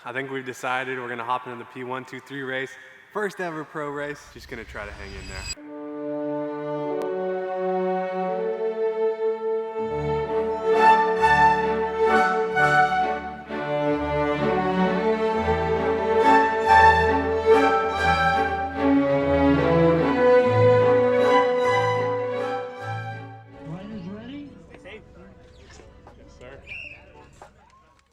I think we've decided we're gonna hop into the P123 race. First ever pro race. Just gonna try to hang in there.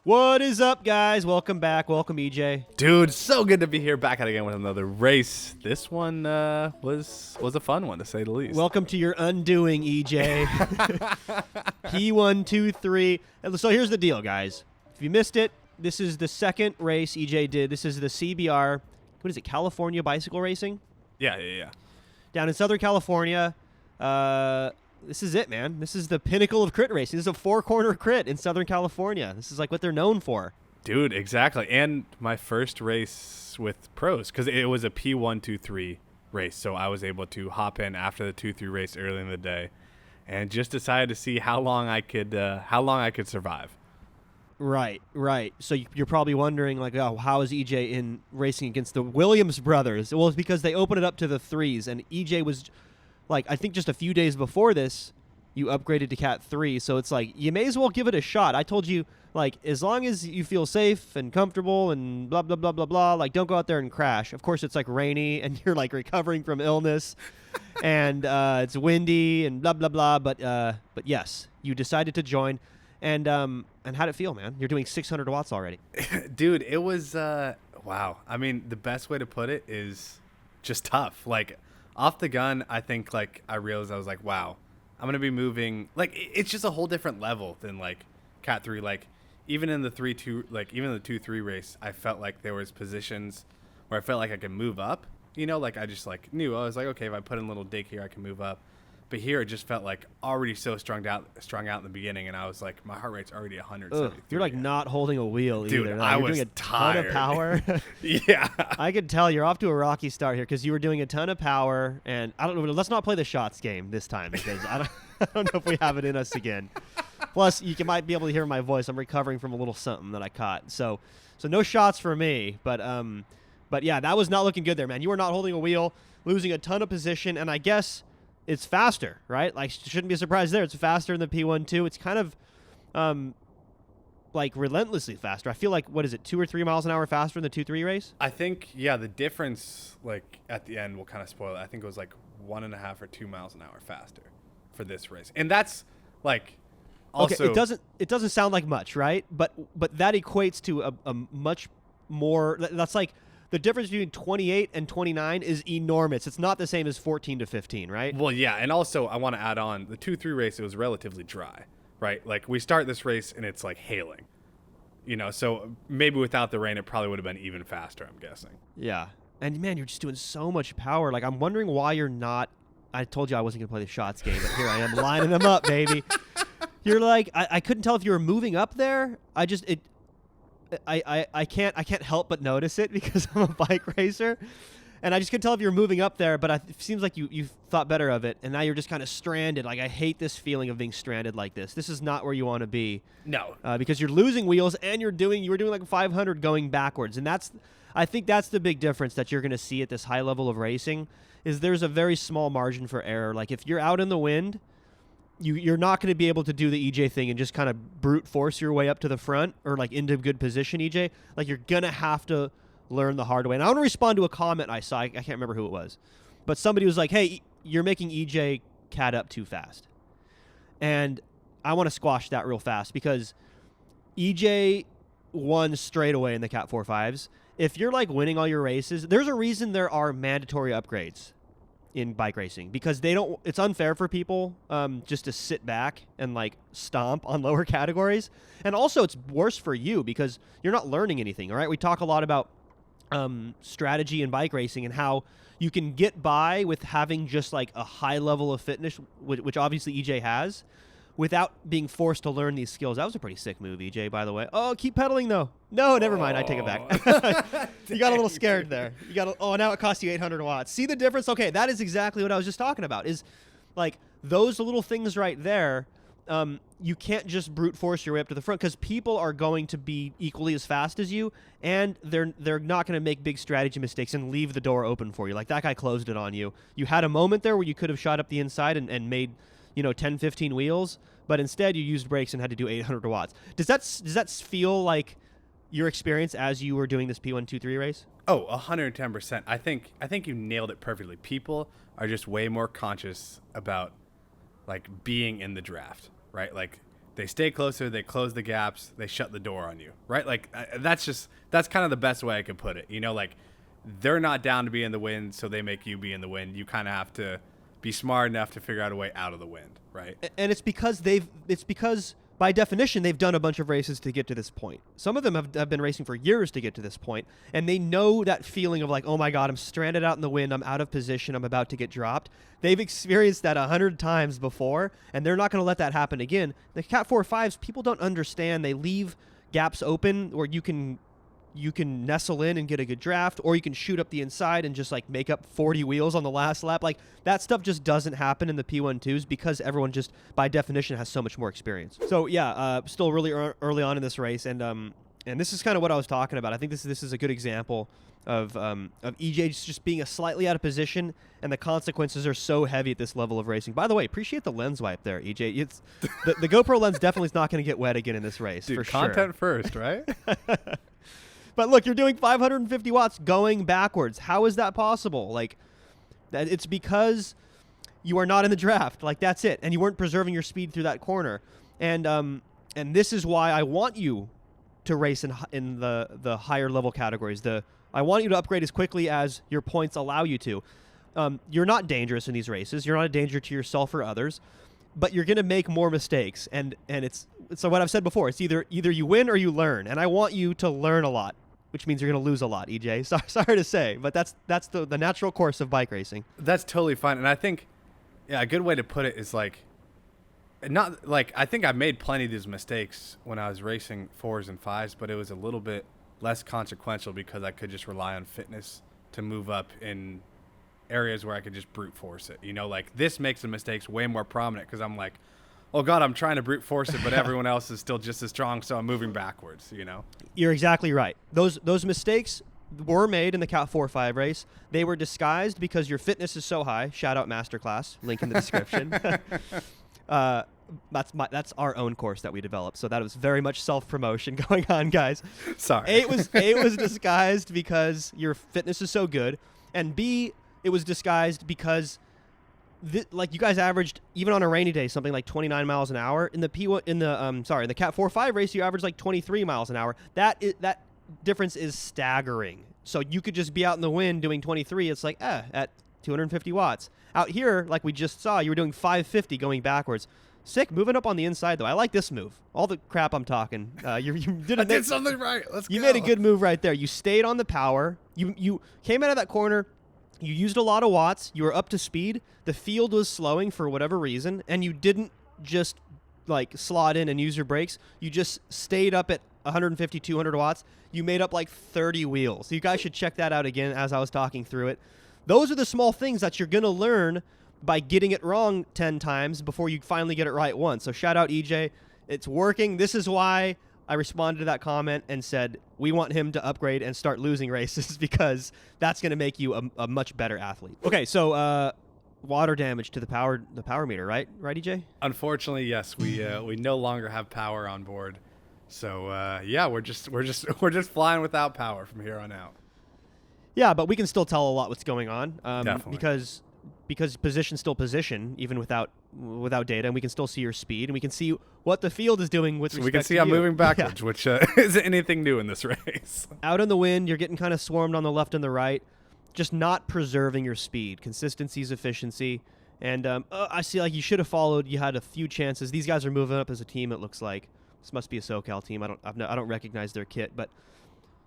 What is up, guys? Welcome back. Welcome, EJ. Dude, so good to be here back at again with another race. This one was a fun one, to say the least. Welcome to your undoing, EJ. P123. So here's the deal, guys. If you missed it, this is the second race EJ did. This is the CBR. What is it? California Bicycle Racing? Yeah. Down in Southern California. This is it, man. This is the pinnacle of crit racing. This is a four-corner crit in Southern California. This is like what they're known for. Dude, exactly. And my first race with pros, because it was a P123 race, so I was able to hop in after the 2-3 race early in the day, and just decided to see how long I could survive. Right. So you're probably wondering, like, oh, how is EJ in racing against the Williams brothers? Well, it's because they opened it up to the threes, and EJ was, like, I think just a few days before this, you upgraded to Cat 3, so it's like, you may as well give it a shot. I told you, like, as long as you feel safe and comfortable and blah, blah, blah, blah, blah, like, don't go out there and crash. Of course, it's, like, rainy, and you're, like, recovering from illness, and it's windy and blah, blah, blah, but yes, you decided to join. And how'd it feel, man? You're doing 600 watts already. Dude, it was, wow. I mean, the best way to put it is just tough. Like, off the gun, I think, like, I realized I was like, wow, I'm going to be moving. Like, it's just a whole different level than, like, Cat 3. Like, even in the 3-2, like, even in the 2-3 race, I felt like there was positions where I felt like I could move up. You know, like, I just, like, knew. I was like, okay, if I put in a little dig here, I can move up. But here it just felt like already so strung out in the beginning, and I was like, my heart rate's already 173. You're like not holding a wheel Dude, either. I You're was doing a tired. ton of power. Yeah. I could tell you're off to a rocky start here because you were doing a ton of power, and I don't know. Let's not play the shots game this time because I don't know if we have it in us again. Plus, might be able to hear my voice. I'm recovering from a little something that I caught, so no shots for me. But yeah, that was not looking good there, man. You were not holding a wheel, losing a ton of position, and I guess it's faster, right? Like, shouldn't be a surprise there. It's faster than the P1-2. It's kind of, like, relentlessly faster. I feel like, what is it, 2 or 3 miles an hour faster than the 2-3 race? I think, yeah, the difference, like, at the end will kind of spoil it. I think it was, like, 1.5 or 2 miles an hour faster for this race. And that's, like, also... Okay, it doesn't sound like much, right? But that equates to a much more... That's like... The difference between 28 and 29 is enormous. It's not the same as 14 to 15, right? Well, yeah, and also I want to add on, the 2-3 race, it was relatively dry, right? Like, we start this race and it's, like, hailing. You know, so maybe without the rain, it probably would have been even faster, I'm guessing. Yeah. And, man, you're just doing so much power. Like, I'm wondering why you're not... I told you I wasn't going to play the shots game, but here I am lining them up, baby. You're like... I couldn't tell if you were moving up there. I can't help but notice it because I'm a bike racer, and I just couldn't tell if you were moving up there, but it seems like you thought better of it, and now you're just kind of stranded. Like, I hate this feeling of being stranded like this. This is not where you want to be. No. Because you're losing wheels, and you were doing like 500 going backwards, and I think that's the big difference that you're going to see at this high level of racing, is there's a very small margin for error. Like, if you're out in the wind, you're not going to be able to do the EJ thing and just kind of brute force your way up to the front or, like, into good position, EJ. Like, you're going to have to learn the hard way. And I want to respond to a comment I saw. I can't remember who it was. But somebody was like, hey, you're making EJ cat up too fast. And I want to squash that real fast because EJ won straight away in the Cat 4.5s. If you're, like, winning all your races, there's a reason there are mandatory upgrades in bike racing, because it's unfair for people just to sit back and, like, stomp on lower categories. And also it's worse for you because you're not learning anything. All right. We talk a lot about strategy in bike racing and how you can get by with having just, like, a high level of fitness, which obviously EJ has, without being forced to learn these skills. That was a pretty sick move, EJ, by the way. Oh, keep pedaling, though. No, never mind. I take it back. You got a little scared there. Now it costs you 800 watts. See the difference? Okay, that is exactly what I was just talking about, is, like, those little things right there you can't just brute force your way up to the front because people are going to be equally as fast as you, and they're not going to make big strategy mistakes and leave the door open for you. Like that guy closed it on you. You had a moment there where you could have shot up the inside and made 10, 15 wheels, but instead you used brakes and had to do 800 watts. Does that feel like your experience as you were doing this P123 race? Oh, 110%. I think you nailed it perfectly. People are just way more conscious about like being in the draft, right? Like they stay closer, they close the gaps, they shut the door on you, right? Like that's kind of the best way I could put it. Like they're not down to be in the wind, so they make you be in the wind. You kind of have to be smart enough to figure out a way out of the wind, right? And it's because by definition, they've done a bunch of races to get to this point. Some of them have been racing for years to get to this point, and they know that feeling of like, oh my God, I'm stranded out in the wind, I'm out of position, I'm about to get dropped. They've experienced that 100 times before, and they're not going to let that happen again. The Cat 4.5s, people don't understand. They leave gaps open where you can nestle in and get a good draft, or you can shoot up the inside and just like make up 40 wheels on the last lap. Like that stuff just doesn't happen in the P12s because everyone just by definition has so much more experience. So yeah, still really early on in this race, and this is kind of what I was talking about. I think this is a good example of EJ just being a slightly out of position, and the consequences are so heavy at this level of racing. By the way, appreciate the lens wipe there, EJ. It's the GoPro lens definitely is not going to get wet again in this race. Dude, for content sure. First, right? But look, you're doing 550 watts going backwards. How is that possible? Like, it's because you are not in the draft. Like, that's it. And you weren't preserving your speed through that corner. And this is why I want you to race in the higher level categories. I want you to upgrade as quickly as your points allow you to. You're not dangerous in these races. You're not a danger to yourself or others. But you're going to make more mistakes. And it's so what I've said before. It's either you win or you learn. And I want you to learn a lot, which means you're going to lose a lot, EJ. Sorry to say, but that's the natural course of bike racing. That's totally fine. And I think, a good way to put it is like, not like, I think I made plenty of these mistakes when I was racing 4s and 5s, but it was a little bit less consequential because I could just rely on fitness to move up in areas where I could just brute force it. Like this makes the mistakes way more prominent because I'm like, oh God, I'm trying to brute force it, but everyone else is still just as strong, so I'm moving backwards, You're exactly right. Those mistakes were made in the Cat 4.5 race. They were disguised because your fitness is so high. Shout out Masterclass, link in the description. That's our own course that we developed, so that was very much self-promotion going on, guys. Sorry. A, it was disguised because your fitness is so good, and B, it was disguised because like you guys averaged, even on a rainy day, something like 29 miles an hour. In the the Cat 4.5 race, you averaged like 23 miles an hour. That difference is staggering. So you could just be out in the wind doing 23. It's like, at 250 watts. Out here, like we just saw, you were doing 550 going backwards. Sick, moving up on the inside, though. I like this move. All the crap I'm talking. You did something right. Let's go. You made a good move right there. You stayed on the power. You came out of that corner. You used a lot of watts. You were up to speed. The field was slowing for whatever reason, and you didn't just like slot in and use your brakes. You just stayed up at 150, 200 watts. You made up like 30 wheels. You guys should check that out again as I was talking through it. Those are the small things that you're going to learn by getting it wrong 10 times before you finally get it right once. So shout out EJ. It's working. This is why I responded to that comment and said we want him to upgrade and start losing races because that's going to make you a much better athlete. Okay, so water damage to the power meter, right? Right, EJ? Unfortunately, yes. We no longer have power on board. So we're just flying without power from here on out. Yeah, but we can still tell a lot what's going on. Definitely. Because position's still position, even without data, and we can still see your speed, and we can see what the field is doing with respect to you. We can see I'm moving backwards, which isn't anything new in this race. Out in the wind, you're getting kind of swarmed on the left and the right, just not preserving your speed. Consistency is efficiency, and I see like you should have followed. You had a few chances. These guys are moving up as a team, it looks like. This must be a SoCal team. I don't recognize their kit, but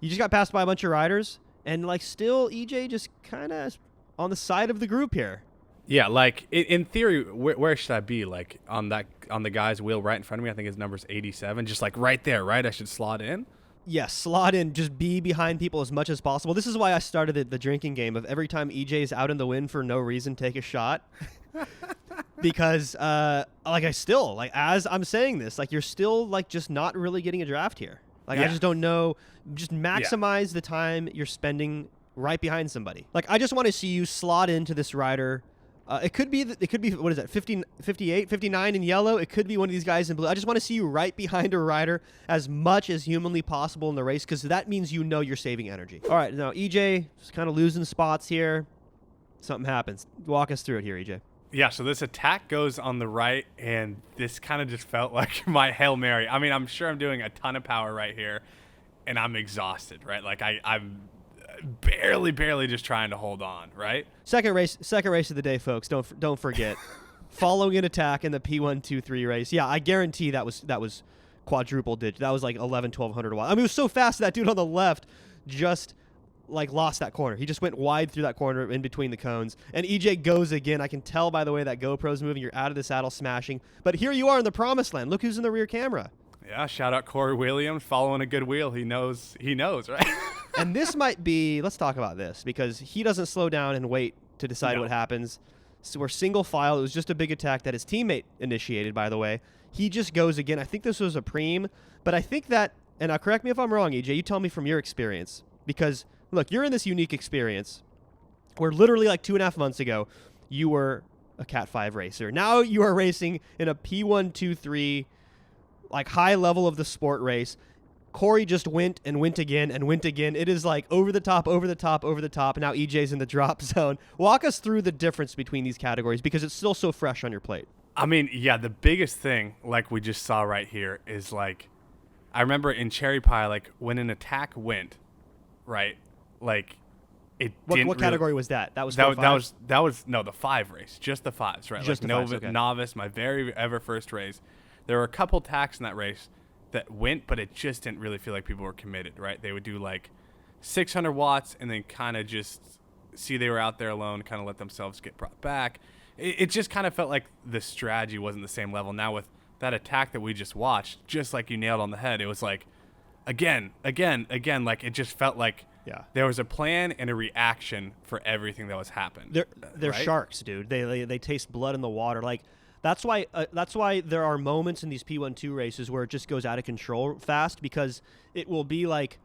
you just got passed by a bunch of riders, and like still EJ just kind of on the side of the group here. Yeah, like in theory, where should I be? Like on the guy's wheel right in front of me. I think his number's 87. Just like right there, right? I should slot in. Yes, slot in. Just be behind people as much as possible. This is why I started the drinking game of every time EJ's out in the wind for no reason, take a shot. because as I'm saying this, like you're still like just not really getting a draft here. Like I just don't know. Just maximize the time you're spending right behind somebody. Like I just want to see you slot into this rider. It could be what is that, 50, 58, 59 in yellow. It could be one of these guys in blue. I just want to see you right behind a rider as much as humanly possible in the race, because that means you know you're saving energy. All right, now EJ is kind of losing spots here. Something happens. Walk us through it here, EJ. Yeah, so this attack goes on the right, and this kind of just felt like my Hail Mary. I mean, I'm sure I'm doing a ton of power right here, and I'm exhausted, right? Like I'm barely just trying to hold on, right? Second race of the day, folks. Don't forget. Following an attack in the P123 race. Yeah, I guarantee that was quadruple digit. That was like 1,100-1,200 watts. I mean, it was so fast that dude on the left just like lost that corner. He just went wide through that corner in between the cones. And EJ goes again. I can tell by the way that GoPro's moving. You're out of the saddle smashing. But here you are in the promised land. Look who's in the rear camera. Yeah, shout out Corey Williams following a good wheel. He knows, right? And this might be, let's talk about this, because he doesn't slow down and wait to decide what happens. So we're single file. It was just a big attack that his teammate initiated, by the way. He just goes again. I think this was a preem, but I think that, and now correct me if I'm wrong, EJ, you tell me from your experience, because look, you're in this unique experience where literally like 2.5 months ago, you were a Cat 5 racer. Now you are racing in a P123, like high level of the sport race. Corey just went and went again and went again. It is like over the top, over the top, over the top. Now EJ's in the drop zone. Walk us through the difference between these categories, because it's still so fresh on your plate. I mean, yeah, the biggest thing, like we just saw right here, is like, I remember in Cherry Pie, like when an attack went, right, like it didn't. What category was that? That was that was no, the 5 race, just the 5s, right? Just like the fives, okay. Novice, my very ever first race. There were a couple attacks in that race that went, but it just didn't really feel like people were committed, right? They would do like 600 watts and then kind of just see they were out there alone, kind of let themselves get brought back. It just kind of felt like the strategy wasn't the same level. Now with that attack that we just watched, just like you nailed on the head, it was like, again, like it just felt like there was a plan and a reaction for everything that was happening. They're right? Sharks, dude. They taste blood in the water. Like that's why there are moments in these P12 races where it just goes out of control fast, because it will be like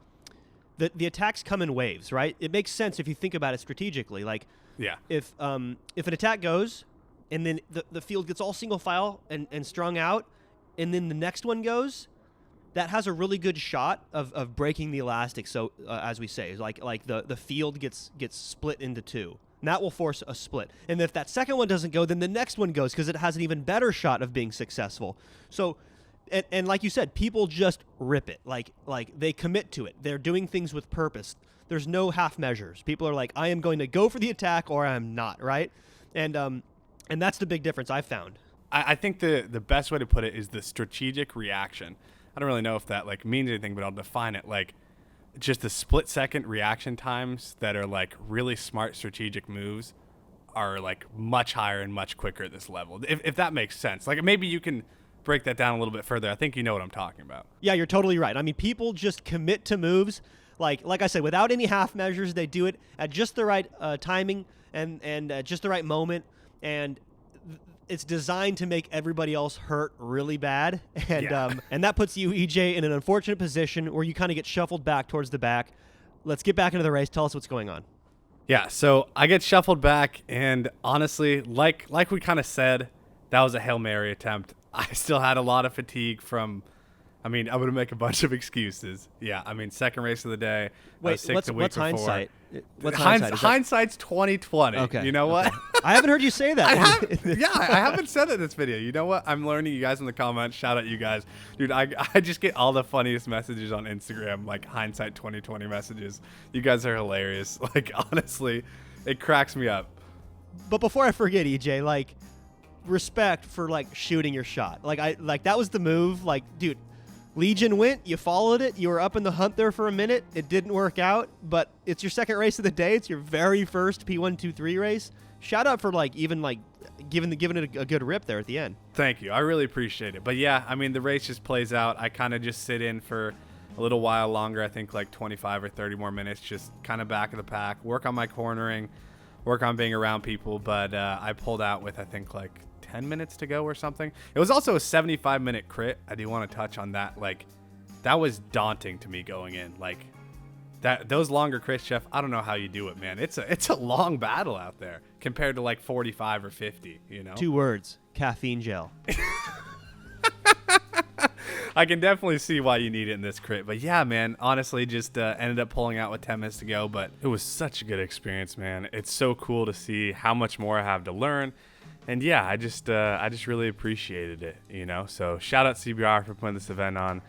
the attacks come in waves, right? It makes sense if you think about it strategically. Like if an attack goes and then the field gets all single file and strung out, and then the next one goes, that has a really good shot of breaking the elastic. So as we say, like the field gets split into two. And that will force a split. And if that second one doesn't go, then the next one goes, because it has an even better shot of being successful. So, and like you said, people just rip it. Like they commit to it. They're doing things with purpose. There's no half measures. People are like, I am going to go for the attack or I'm not, right? And that's the big difference I've found. I think the best way to put it is the strategic reaction. I don't really know if that like means anything, but I'll define it like just the split second reaction times that are like really smart strategic moves are like much higher and much quicker at this level. If that makes sense. Like maybe you can break that down a little bit further. I think you know what I'm talking about. Yeah, you're totally right. I mean, people just commit to moves. Like I said, without any half measures, they do it at just the right timing and just the right moment. And it's designed to make everybody else hurt really bad. And and that puts you, EJ, in an unfortunate position where you kind of get shuffled back towards the back. Let's get back into the race. Tell us what's going on. Yeah, so I get shuffled back, and honestly, like we kind of said, that was a Hail Mary attempt. I still had a lot of fatigue from, I mean, I'm going to make a bunch of excuses. Yeah, I mean, second race of the day. Wait, what's hindsight? What's hindsight's 2020. Okay. You know what? I haven't heard you say that. I haven't said it in this video. You know what? I'm learning. You guys in the comments. Shout out you guys. Dude, I just get all the funniest messages on Instagram, like hindsight 2020 messages. You guys are hilarious. Like, honestly, it cracks me up. But before I forget, EJ, like, respect for, like, shooting your shot. Like, that was the move. Like, dude, Legion went, you followed it, you were up in the hunt there for a minute, it didn't work out, but it's your second race of the day, it's your very first P123 race. Shout out for giving it a good rip there at the end. Thank you, I really appreciate it. But yeah, I mean, the race just plays out. I kind of just sit in for a little while longer, I think like 25 or 30 more minutes, just kind of back of the pack, work on my cornering, work on being around people, but I pulled out with I think like 10 minutes to go or something. It was also a 75-minute crit. I do want to touch on that. Like, that was daunting to me going in. Like, those longer crits, Jeff, I don't know how you do it, man. It's a long battle out there compared to like 45 or 50, you know? 2 words, caffeine gel. I can definitely see why you need it in this crit. But yeah, man, honestly, just ended up pulling out with 10 minutes to go. But it was such a good experience, man. It's so cool to see how much more I have to learn. And yeah, I just really appreciated it, you know? So shout out CBR for putting this event on.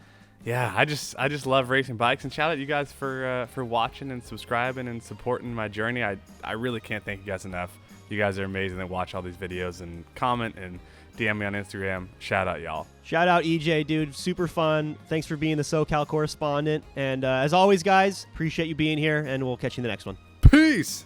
Yeah, I just love racing bikes, and shout out you guys for watching and subscribing and supporting my journey. I really can't thank you guys enough. You guys are amazing that watch all these videos and comment and DM me on Instagram. Shout out, y'all. Shout out EJ, dude. Super fun. Thanks for being the SoCal correspondent. And as always, guys, appreciate you being here, and we'll catch you in the next one. Peace.